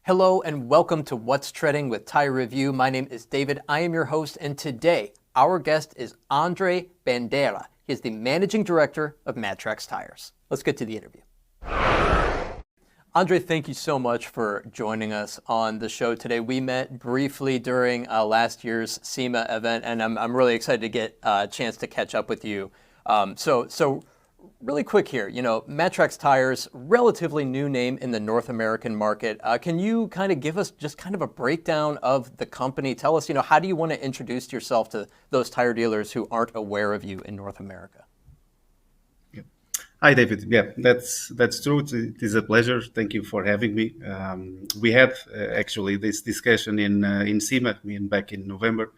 Hello and welcome to What's Trending with Tire Review. My name is David. I am your host, and today our guest is Andre Bandeira. He is the managing director of MatraX Tyres. Let's get to the interview. Andre, thank you so much for joining us on the show today. We met briefly during last year's SEMA event, and I'm really excited to get a chance to catch up with you. So really quick here, MatraX Tyres, relatively new name in the North American market. Can you kind of give us just kind of a breakdown of the company? Tell us, how do you want to introduce yourself to those tire dealers who aren't aware of you in North America? Hi, David. Yeah, that's true. It is a pleasure. Thank you for having me. We had actually this discussion in SEMA back in November.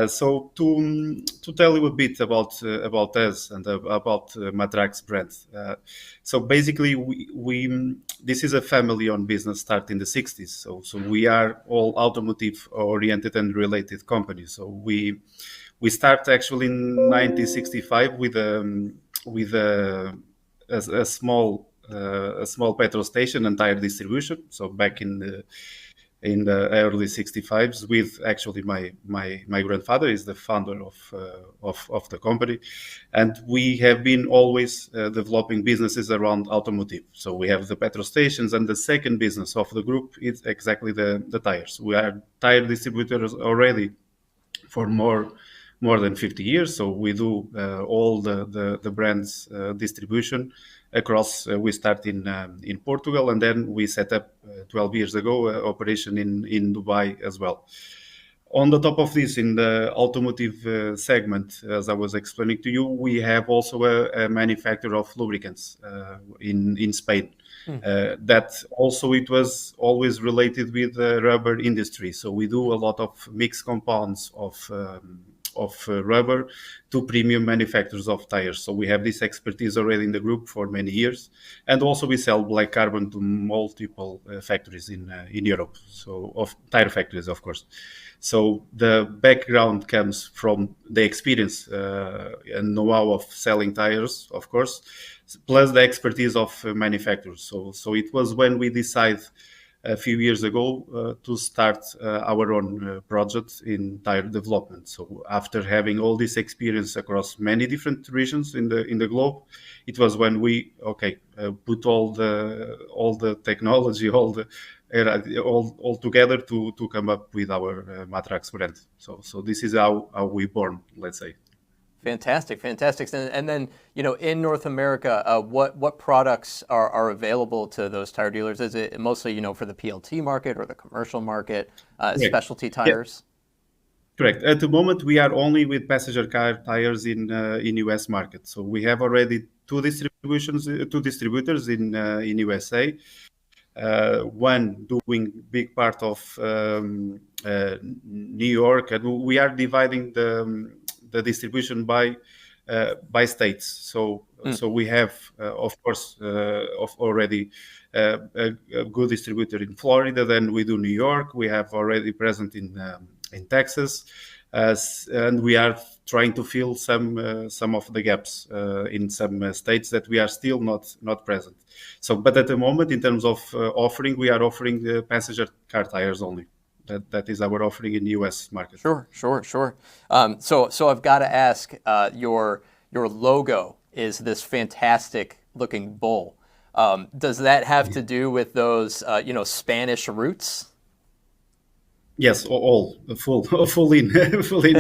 So to tell you a bit about us and about MatraX brand. So basically, we this is a family-owned business started in the 60s. So we are all automotive oriented and related companies. So we start actually in 1965 with a small petrol station and tire distribution. So back in the early 65s, with actually my grandfather is the founder of the company, and we have been always developing businesses around automotive. So we have the petrol stations, and the second business of the group is exactly the tires. We are tire distributors already for more than 50 years. So we do all the brands distribution across. We start in Portugal, and then we set up 12 years ago operation in Dubai as well. On the top of this, in the automotive segment, as I was explaining to you, we have also a manufacturer of lubricants in Spain. That also it was always related with the rubber industry. So we do a lot of mixed compounds of rubber to premium manufacturers of tires. So we have this expertise already in the group for many years, and also we sell black carbon to multiple factories in Europe. So of tire factories, of course. So the background comes from the experience and know-how of selling tires, of course, plus the expertise of manufacturers. So it was when we decided a few years ago to start our own project in tire development. So after having all this experience across many different regions in the globe, it was when we put all the technology, all together to come up with our MatraX brand. So this is how we born, let's say. Fantastic. And then, in North America, what products are available to those tire dealers? Is it mostly, for the PLT market or the commercial market, specialty tires? Yeah. Correct. At the moment, we are only with passenger car tires in US market. So we have already two distributors in USA. One doing big part of New York, and we are dividing the distribution by states. So we have, of course, already a good distributor in Florida. Then we do New York. We have already present in Texas, and we are trying to fill some of the gaps in some states that we are still not present. So, but at the moment, in terms of offering, we are offering the passenger car tires only. That is our offering in the U.S. market. Sure. So I've got to ask, your logo is this fantastic looking bull. Does that have to do with those Spanish roots? Yes, full in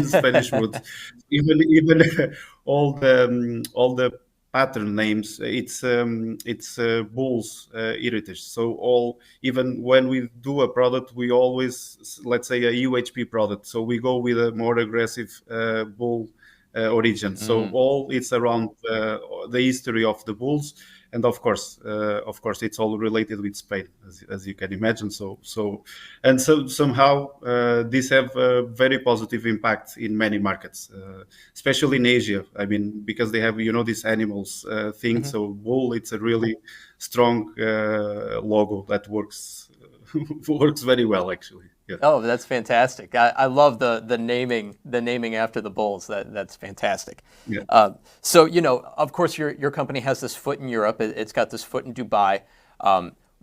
Spanish roots. Even all the pattern names, it's bulls heritage. So even when we do a product, we always, let's say, a UHP product. So we go with a more aggressive bull origin. So it's around the history of the bulls, and of course, it's all related with Spain, as you can imagine. So somehow this have a very positive impact in many markets, especially in Asia. I mean, because they have these animals thing. So bull, it's a really strong logo that works very well, actually. Yeah. Oh, that's fantastic. I love the naming after the bulls. That's fantastic. Yeah. So, of course, your company has this foot in Europe. It's got this foot in Dubai.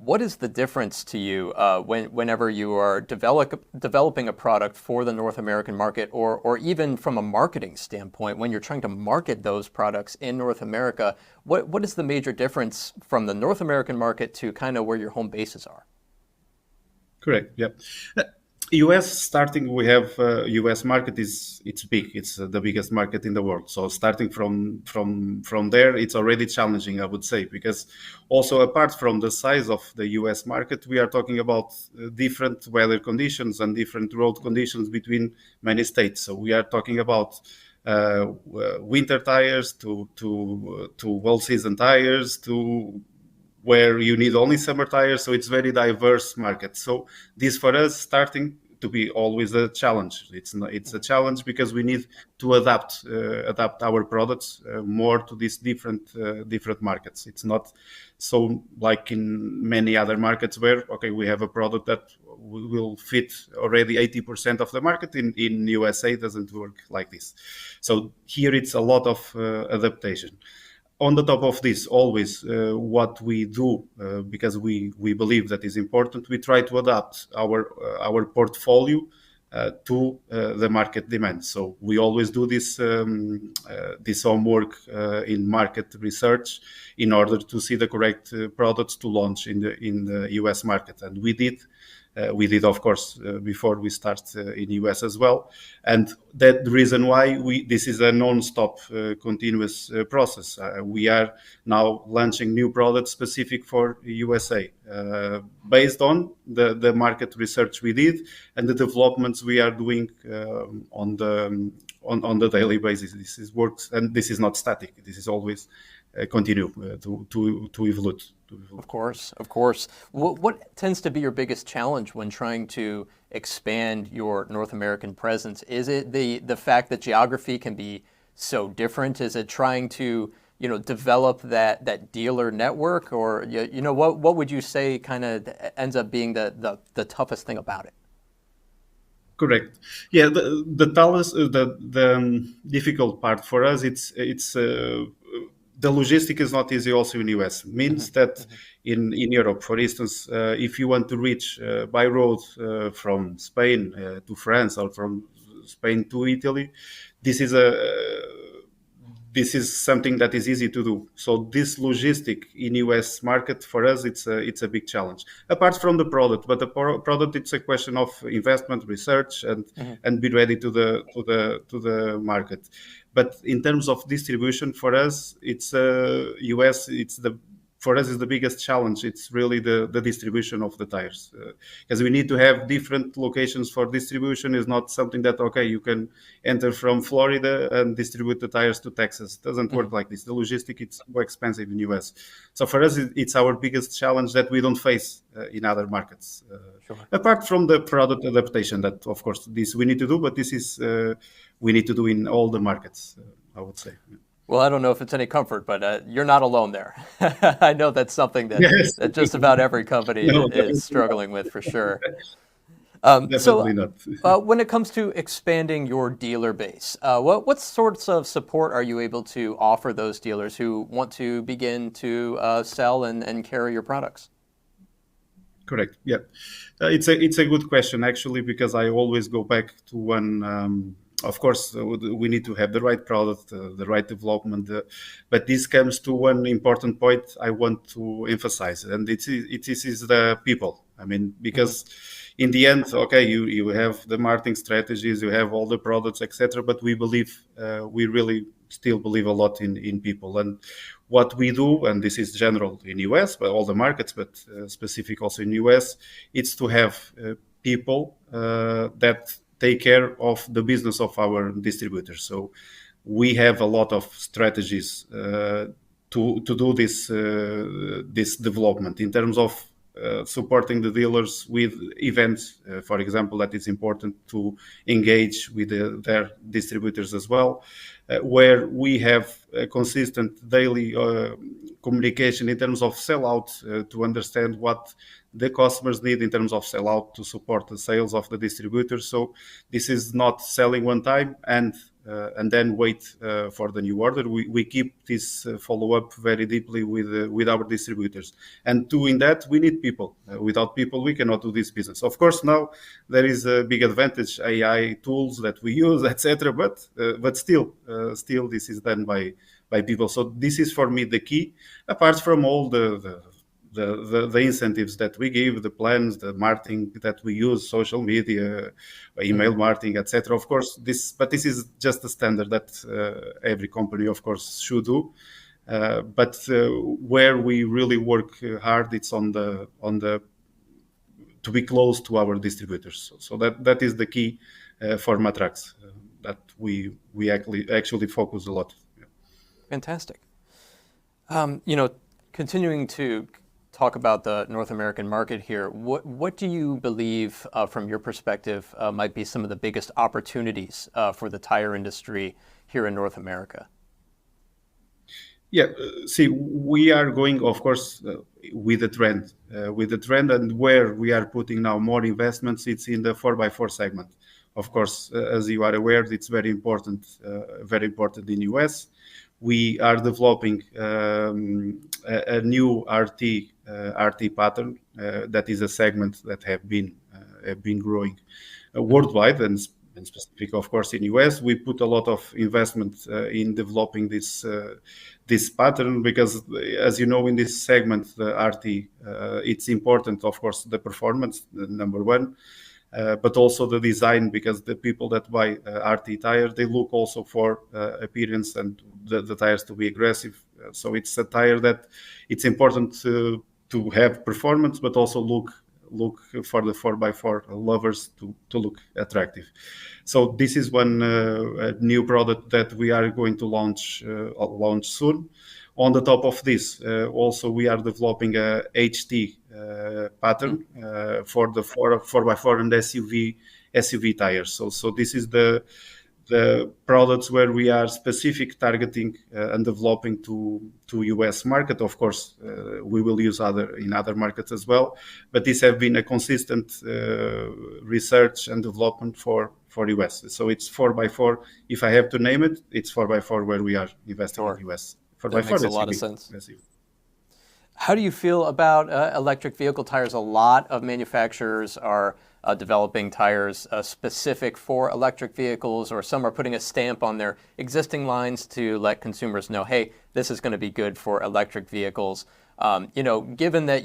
What is the difference to you whenever you are developing a product for the North American market, or even from a marketing standpoint, when you're trying to market those products in North America? What is the major difference from the North American market to kind of where your home bases are? Correct. Yeah. US starting, we have US market is it's big. It's the biggest market in the world. So starting from there, it's already challenging, I would say, because also apart from the size of the US market, we are talking about different weather conditions and different road conditions between many states. So we are talking about winter tires to all season tires to where you need only summer tires. So it's very diverse market. So this for us starting to be always a challenge. It's a challenge because we need to adapt our products more to these different markets. It's not so like in many other markets where okay we have a product that will fit already 80% of the market. In USA it doesn't work like this. So here it's a lot of adaptation. On the top of this, always what we do, because we believe that is important, we try to adapt our portfolio to the market demand. So we always do this homework in market research in order to see the correct products to launch in the US market, and we did, of course, before we start in US as well, and that the reason why this is a non-stop, continuous process. We are now launching new products specific for USA, based on the market research we did and the developments we are doing on the daily basis. This is works, and this is not static. This is always continue to evolve. Of course, of course. What tends to be your biggest challenge when trying to expand your North American presence? Is it the fact that geography can be so different? Is it trying to develop that dealer network, or what would you say kind of ends up being the toughest thing about it? Correct. Yeah, the tallest, the difficult part for us, it's the logistic is not easy also in US. Means that in Europe, for instance, if you want to reach by road from Spain to France or from Spain to Italy, this is something that is easy to do. So this logistic in US market for us, it's a big challenge. Apart from the product, but the product, it's a question of investment, research, and be ready to the market. But in terms of distribution, for us, it's US. For us, is the biggest challenge. It's really the distribution of the tires, because we need to have different locations for distribution. Is not something that okay you can enter from Florida and distribute the tires to Texas. It doesn't work like this. The logistic it's more expensive in US. So for us, it's our biggest challenge that we don't face in other markets. Sure. Apart from the product adaptation, that of course this we need to do, but this is we need to do in all the markets. I would say. Well, I don't know if it's any comfort, but you're not alone there. I know that's something that, Yes. that just about every company No, is struggling with for sure. definitely not. When it comes to expanding your dealer base, what sorts of support are you able to offer those dealers who want to begin to sell and carry your products? Correct. Yeah, it's a good question actually, because I always go back to one. Of course, we need to have the right product, the right development, but this comes to one important point I want to emphasize, and it is the people. I mean, because in the end, okay, you have the marketing strategies, you have all the products, etc. But we really still believe a lot in people, and what we do, and this is general in US, but all the markets, but specific also in US, it's to have people that take care of the business of our distributors. So we have a lot of strategies to do this development in terms of supporting the dealers with events, for example, that it's important to engage with their distributors as well, where we have a consistent daily communication in terms of sellout to understand what the customers need in terms of sellout to support the sales of the distributors. So this is not selling one time and and then wait for the new order. We keep this follow-up very deeply with our distributors. And doing that, we need people. Without people, we cannot do this business. Of course, now there is a big advantage, AI tools that we use, etc. But still, this is done by people. So this is for me the key. Apart from all the incentives that we give, the plans, the marketing that we use, social media, email marketing, etc. Of course, this is just a standard that every company, of course, should do. But where we really work hard, it's on the to be close to our distributors. So that is the key for MatraX, that we actually focus a lot. Yeah. Fantastic. Continuing to talk about the North American market here, what do you believe, from your perspective, might be some of the biggest opportunities for the tire industry here in North America? Yeah, see, we are going, of course, with the trend, and where we are putting now more investments, it's in the 4x4 segment. Of course, as you are aware, it's very important in US. We are developing a new RT pattern that is a segment that have been growing worldwide and specific, of course, in US. We put a lot of investment in developing this pattern because, as you know, in this segment, the RT, it's important, of course, the performance, number one. But also the design, because the people that buy RT tires, they look also for appearance and the tires to be aggressive. So it's a tire that it's important to have performance, but also look for the 4x4 lovers to look attractive. So this is one new product that we are going to launch soon. On the top of this, also we are developing a HT pattern for the 4x4 and SUV tires. So this is the products where we are specific targeting and developing to US market. Of course, we will use in other markets as well, but this have been a consistent research and development for US. So it's 4x4. If I have to name it, it's 4x4 where we are investing in US. That makes a lot of sense. How do you feel about electric vehicle tires? A lot of manufacturers are developing tires specific for electric vehicles, or some are putting a stamp on their existing lines to let consumers know, hey, this is going to be good for electric vehicles. Given that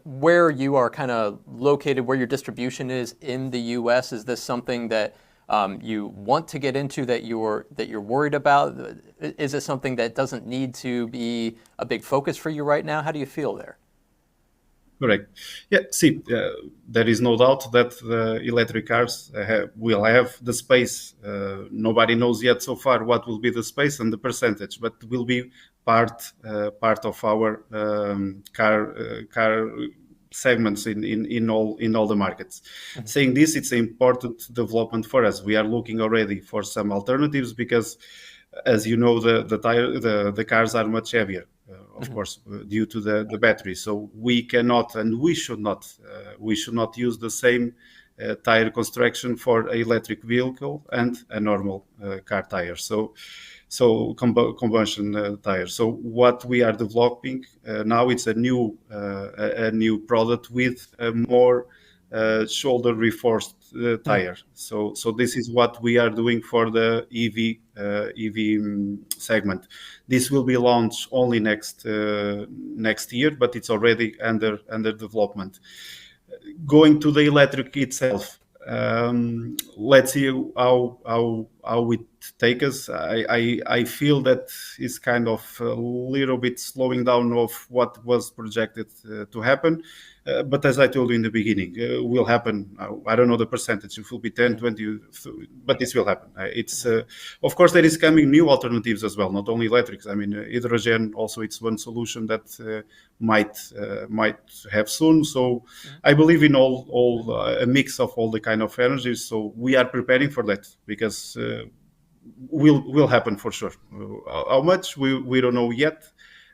where you are kind of located, where your distribution is in the U.S., is this something that you want to get into, that you're worried about? Is it something that doesn't need to be a big focus for you right now? How do you feel there? Correct. Yeah, see, there is no doubt that the electric cars will have the space. Nobody knows yet so far what will be the space and the percentage, but will be part of our car segments in all the markets. Mm-hmm. Saying this, it's an important development for us. We are looking already for some alternatives because, as you know, the cars are much heavier, of course, due to the battery. So we cannot and we should not use the same tire construction for an electric vehicle and a normal car tire. So combustion tires. So what we are developing now, it's a new product with a more shoulder reinforced tire. So this is what we are doing for the EV segment. This will be launched only next year, but it's already under development. Going to the electric itself, let's see how it takes us. I feel that is kind of a little bit slowing down of what was projected to happen. But as I told you in the beginning, will happen. I don't know the percentage. It will be 10, 20, but this will happen. It's of course there is coming new alternatives as well, not only electrics. I mean, hydrogen also, it's one solution that might have soon. So I believe in all a mix of all the kind of energies. So we are preparing for that because will happen for sure. How much we don't know yet,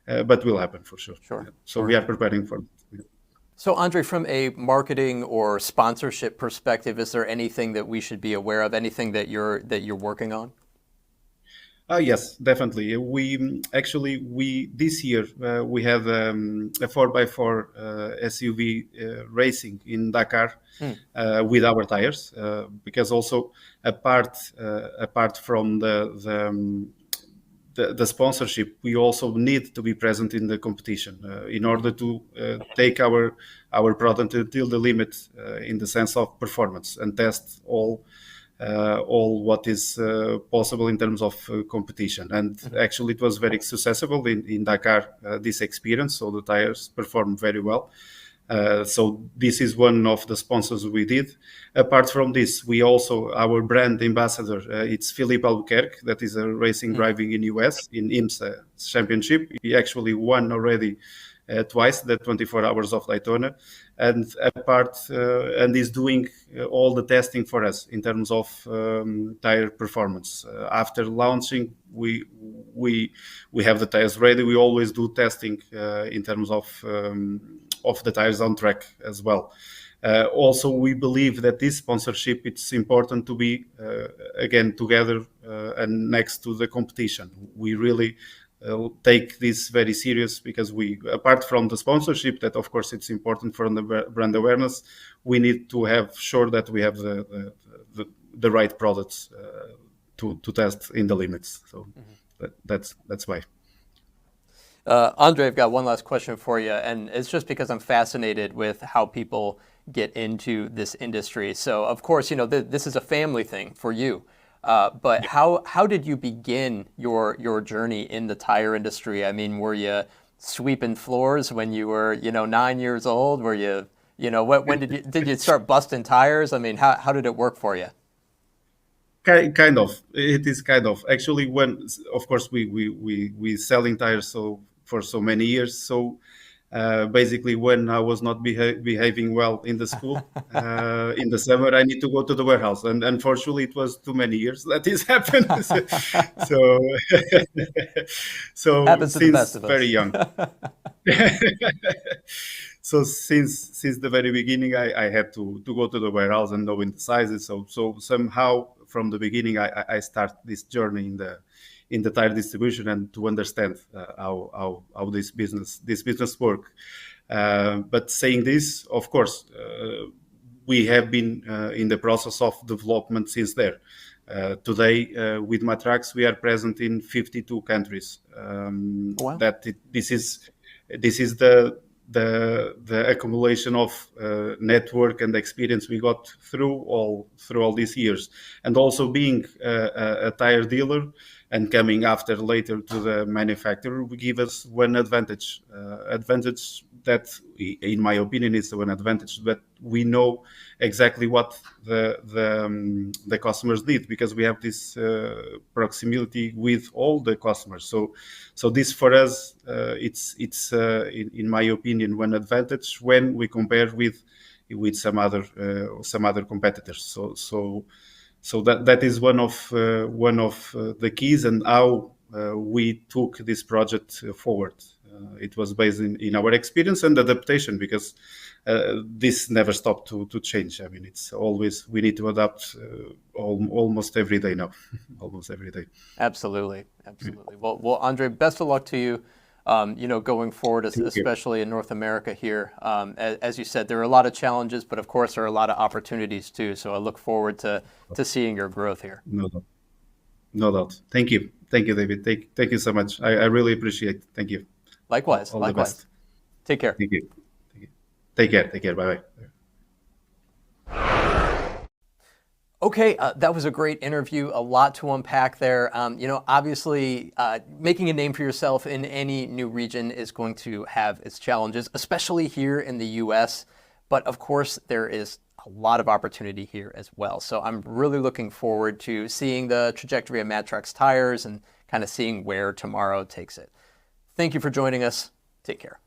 but will happen for sure. Sure. So we are preparing for it. So, Andre, from a marketing or sponsorship perspective, is there anything that we should be aware of? Anything that you're working on? Yes, definitely. We this year we have a 4x4 SUV racing in Dakar Hmm. with our tires, because also apart from the sponsorship, we also need to be present in the competition in order to take our product until the limit in the sense of performance and test all what is possible in terms of competition. And actually, it was very successful in Dakar, this experience. So the tires performed very well. So this is one of the sponsors we did. Apart from this, we also our brand ambassador. It's Philippe Albuquerque, that is a racing driving in US in IMSA championship. He actually won already twice the 24 hours of Daytona, and and is doing all the testing for us in terms of tire performance. After launching, we have the tires ready. We always do testing in terms of the tires on track as well. Also, we believe that this sponsorship, it's important to be again together and next to the competition. We really take this very serious because apart from the sponsorship, that of course it's important for the brand awareness, we need to have sure that we have the right products to test in the limits. So that's why. Andre, I've got one last question for you, and it's just because I'm fascinated with how people get into this industry. So, of course, this is a family thing for you. But how did you begin your journey in the tire industry? I mean, were you sweeping floors when you were 9 years old? Were you when did you start busting tires? I mean, how did it work for you? Kind of. It is kind of actually when, of course, we selling tires for so many years. So basically, when I was not behaving well in the school in the summer, I need to go to the warehouse, and unfortunately, it was too many years that this happened. So so Happens to the best since of very us. young. So since the very beginning, I had to go to the warehouse and knowing the sizes. So somehow from the beginning, I start this journey in the tire distribution and to understand how this business work. But saying this, of course, we have been in the process of development since there. Today, with MatraX, we are present in 52 countries. Wow. This is the accumulation of network and experience we got through all these years, and also being a tire dealer and coming after later to the manufacturer, will give us one advantage that, in my opinion, is one advantage that we know exactly what the customers need, because we have this proximity with all the customers. So this for us, it's in my opinion one advantage when we compare with some other competitors. So that is one of the keys, and how we took this project forward. It was based in our experience and adaptation, because this never stopped to change. I mean, it's always we need to adapt almost every day now, almost every day. Absolutely, absolutely. Well, Andre, best of luck to you. Going forward, Thank you. especially in North America here. As you said, there are a lot of challenges, but of course there are a lot of opportunities too. So I look forward to seeing your growth here. No doubt. No doubt. Thank you, David. Thank you so much. I really appreciate it. Thank you. Likewise, All the likewise. best. Take care. Thank you. Thank you. Take care. Take care. Bye bye. Okay, that was a great interview. A lot to unpack there. Obviously, making a name for yourself in any new region is going to have its challenges, especially here in the U.S. But of course, there is a lot of opportunity here as well. So I'm really looking forward to seeing the trajectory of MatraX Tires and kind of seeing where tomorrow takes it. Thank you for joining us. Take care.